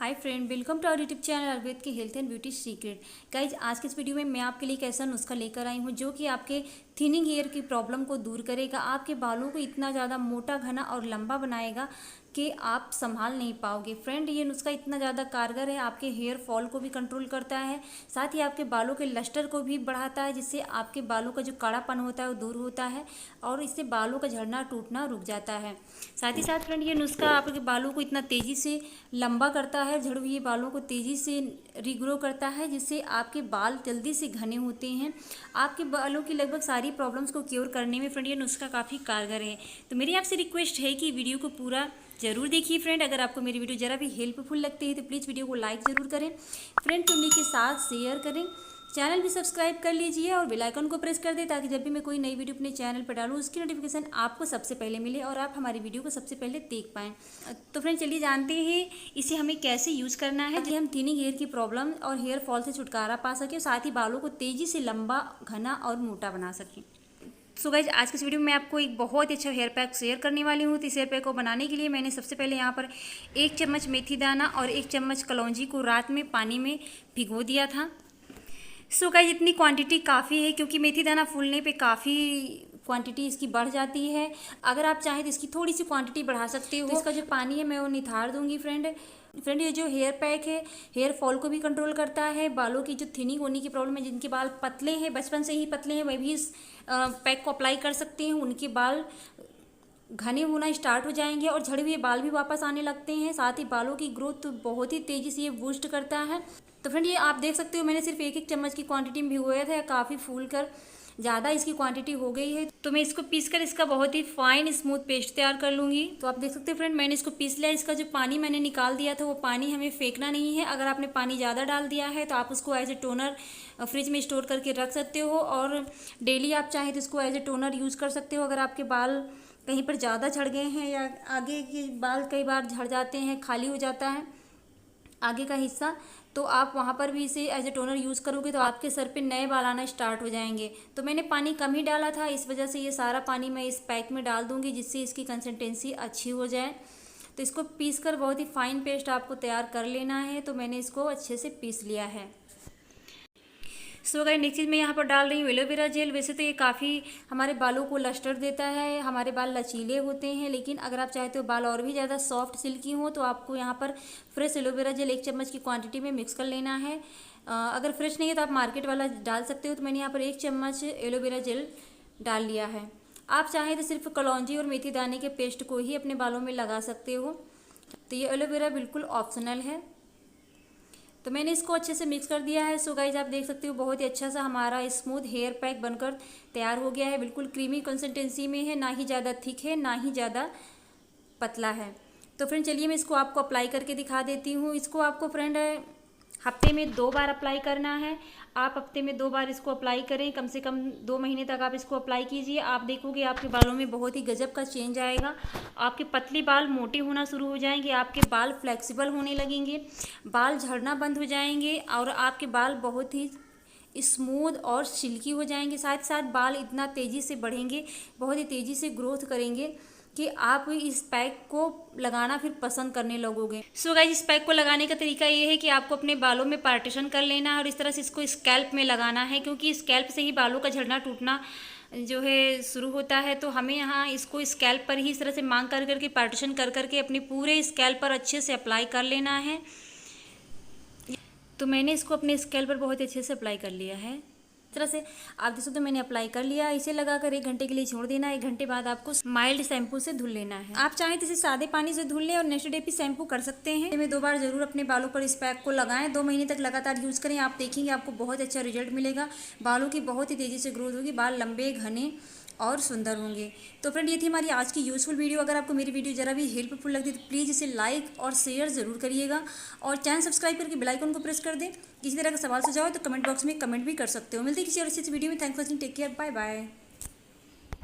Hi friend, welcome to our YouTube channel Ayurveda के health and beauty secret. Guys, आज के इस वीडियो में मैं आपके लिए एक ऐसा नुस्खा लेकर आई हूँ जो कि आपके थिनिंग हेयर की प्रॉब्लम को दूर करेगा। आपके बालों को इतना ज़्यादा मोटा, घना और लंबा बनाएगा कि आप संभाल नहीं पाओगे। फ्रेंड, ये नुस्खा इतना ज़्यादा कारगर है, आपके हेयर फॉल को भी कंट्रोल करता है, साथ ही आपके बालों के लस्टर को भी बढ़ाता है, जिससे आपके बालों का जो कालापन होता है वो दूर होता है और इससे बालों का झड़ना टूटना रुक जाता है। साथ ही साथ फ्रेंड, ये नुस्खा आपके बालों को इतना तेज़ी से लंबा करता है, झड़े हुए बालों को तेज़ी से रिग्रो करता है, जिससे आपके बाल जल्दी से घने होते हैं। आपके बालों की लगभग सारी प्रॉब्लम्स को क्योर करने में फ्रेंड ये नुस्खा काफ़ी कारगर है। तो मेरी आपसे रिक्वेस्ट है कि वीडियो को पूरा जरूर देखिए फ्रेंड। अगर आपको मेरी वीडियो ज़रा भी हेल्पफुल लगती है तो प्लीज़ वीडियो को लाइक ज़रूर करें, फ्रेंड फैमिली के साथ शेयर करें, चैनल भी सब्सक्राइब कर लीजिए और बेल आइकन को प्रेस कर दें ताकि जब भी मैं कोई नई वीडियो अपने चैनल पर डालूँ उसकी नोटिफिकेशन आपको सबसे पहले मिले और आप हमारी वीडियो को सबसे पहले देख पाएँ। तो फ्रेंड चलिए जानते हैं इसे हमें कैसे यूज़ करना है कि हम थिनिंग हेयर की प्रॉब्लम और हेयर फॉल से छुटकारा पा सकें और साथ ही बालों को तेज़ी से लंबा, घना और मोटा बना सकें। सो गाइज, आज के इस वीडियो में मैं आपको एक बहुत अच्छा हेयर पैक शेयर करने वाली हूँ। तो इस हेयर पैक को बनाने के लिए मैंने सबसे पहले यहाँ पर 1 चम्मच मेथी दाना और 1 चम्मच कलौंजी को रात में पानी में भिगो दिया था। सो गाइज, इतनी क्वांटिटी काफ़ी है क्योंकि मेथी दाना फूलने पे काफ़ी क्वांटिटी इसकी बढ़ जाती है। अगर आप चाहें तो इसकी थोड़ी सी क्वांटिटी बढ़ा सकते हो। तो इसका जो पानी है मैं वो निथार दूंगी फ्रेंड। ये जो हेयर पैक है हेयर फॉल को भी कंट्रोल करता है, बालों की जो थिनिंग होने की प्रॉब्लम है, जिनके बाल पतले हैं, बचपन से ही पतले हैं, वह भी इस पैक को अप्लाई कर सकते हैं। उनके बाल घने होना स्टार्ट हो जाएंगे और झड़े हुए बाल भी वापस आने लगते हैं। साथ ही बालों की ग्रोथ तो बहुत ही तेज़ी से ये बूस्ट करता है। तो फ्रेंड, ये आप देख सकते हो मैंने सिर्फ 1 चम्मच की क्वांटिटी में भिगोया था, काफ़ी फूल कर ज़्यादा इसकी क्वांटिटी हो गई है। तो मैं इसको पीसकर इसका बहुत ही फाइन स्मूथ पेस्ट तैयार कर लूँगी। तो आप देख सकते हैं फ्रेंड, मैंने इसको पीस लिया। इसका जो पानी मैंने निकाल दिया था वो पानी हमें फेंकना नहीं है। अगर आपने पानी ज़्यादा डाल दिया है तो आप उसको एज ए टोनर फ्रिज में स्टोर करके रख सकते हो और डेली आप चाहें तो इसको एज ए टोनर यूज़ कर सकते हो। अगर आपके बाल कहीं पर ज़्यादा झड़ गए हैं या आगे के बाल कई बार झड़ जाते हैं, खाली हो जाता है आगे का हिस्सा, तो आप वहाँ पर भी इसे एज ए टोनर यूज़ करोगे तो आपके सर पे नए बाल आना स्टार्ट हो जाएंगे। तो मैंने पानी कम ही डाला था, इस वजह से ये सारा पानी मैं इस पैक में डाल दूँगी जिससे इसकी कंसिस्टेंसी अच्छी हो जाए। तो इसको पीस कर बहुत ही फाइन पेस्ट आपको तैयार कर लेना है। तो मैंने इसको अच्छे से पीस लिया है। सो गाइस, नेक्स्ट चीज़ मैं यहाँ पर डाल रही हूँ एलोवेरा जेल। वैसे तो ये काफ़ी हमारे बालों को लस्टर देता है, हमारे बाल लचीले होते हैं, लेकिन अगर आप चाहते हो बाल और भी ज़्यादा सॉफ्ट सिल्की हो तो आपको यहाँ पर फ्रेश एलोवेरा जेल 1 चम्मच की क्वांटिटी में मिक्स कर लेना है। अगर फ्रेश नहीं है तो आप मार्केट वाला डाल सकते हो। तो मैंने यहाँ पर 1 चम्मच एलोवेरा जेल डाल लिया है। आप चाहें तो सिर्फ कलौंजी और मेथी दाने के पेस्ट को ही अपने बालों में लगा सकते हो। तो ये एलोवेरा बिल्कुल ऑप्शनल है। तो मैंने इसको अच्छे से मिक्स कर दिया है। सो गाइज, आप देख सकते हो बहुत ही अच्छा सा हमारा स्मूथ हेयर पैक बनकर तैयार हो गया है। बिल्कुल क्रीमी कंसिस्टेंसी में है, ना ही ज़्यादा थिक है ना ही ज़्यादा पतला है। तो फ्रेंड चलिए मैं इसको आपको अप्लाई करके दिखा देती हूँ। इसको आपको फ्रेंड हफ्ते में 2 बार अप्लाई करना है। आप हफ्ते में 2 बार इसको अप्लाई करें, कम से कम 2 महीने तक आप इसको अप्लाई कीजिए। आप देखोगे आपके बालों में बहुत ही गजब का चेंज आएगा। आपके पतले बाल मोटे होना शुरू हो जाएंगे, आपके बाल फ्लेक्सिबल होने लगेंगे, बाल झड़ना बंद हो जाएंगे और आपके बाल बहुत ही स्मूथ और सिल्की हो जाएंगे। साथ ही साथ बाल इतना तेज़ी से बढ़ेंगे, बहुत ही तेज़ी से ग्रोथ करेंगे कि आप इस पैक को लगाना फिर पसंद करने लगोगे। सो गाइस, इस पैक को लगाने का तरीका ये है कि आपको अपने बालों में पार्टीशन कर लेना है और इस तरह से इसको स्कैल्प में लगाना है, क्योंकि स्कैल्प से ही बालों का झड़ना टूटना जो है शुरू होता है। तो हमें यहाँ इसको स्कैल्प पर ही इस तरह से मांग कर करके पार्टीशन कर करके अपने पूरे स्कैल्प पर अच्छे से अप्लाई कर लेना है। तो मैंने इसको अपने स्कैल्प पर बहुत अच्छे से अप्लाई कर लिया है। इस तरह से आप देख सकते हो मैंने अप्लाई कर लिया। इसे लगाकर 1 घंटे के लिए छोड़ देना है। 1 घंटे बाद आपको माइल्ड शैम्पू से धुल लेना है। आप चाहें तो इसे सादे पानी से धुल लें और नेक्स्ट डे भी शैम्पू कर सकते हैं। में 2 बार जरूर अपने बालों पर इस पैक को लगाएं। 2 महीने तक लगातार यूज़ करें, आप देखेंगे आपको बहुत अच्छा रिजल्ट मिलेगा। बालों की बहुत ही तेज़ी से ग्रोथ होगी, बाल लंबे, घने और सुंदर होंगे। तो फ्रेंड, ये थी हमारी आज की यूज़फुल वीडियो। अगर आपको मेरी वीडियो ज़रा भी हेल्पफुल लगती है तो प्लीज़ इसे लाइक और शेयर ज़रूर करिएगा और चैनल सब्सक्राइब करके बेल आइकन को प्रेस कर दें। किसी तरह का सवाल सुझाव हो तो कमेंट बॉक्स में कमेंट भी कर सकते हो। मिलते हैं किसी और अच्छी वीडियो में। Thanks for watching, take care, bye bye.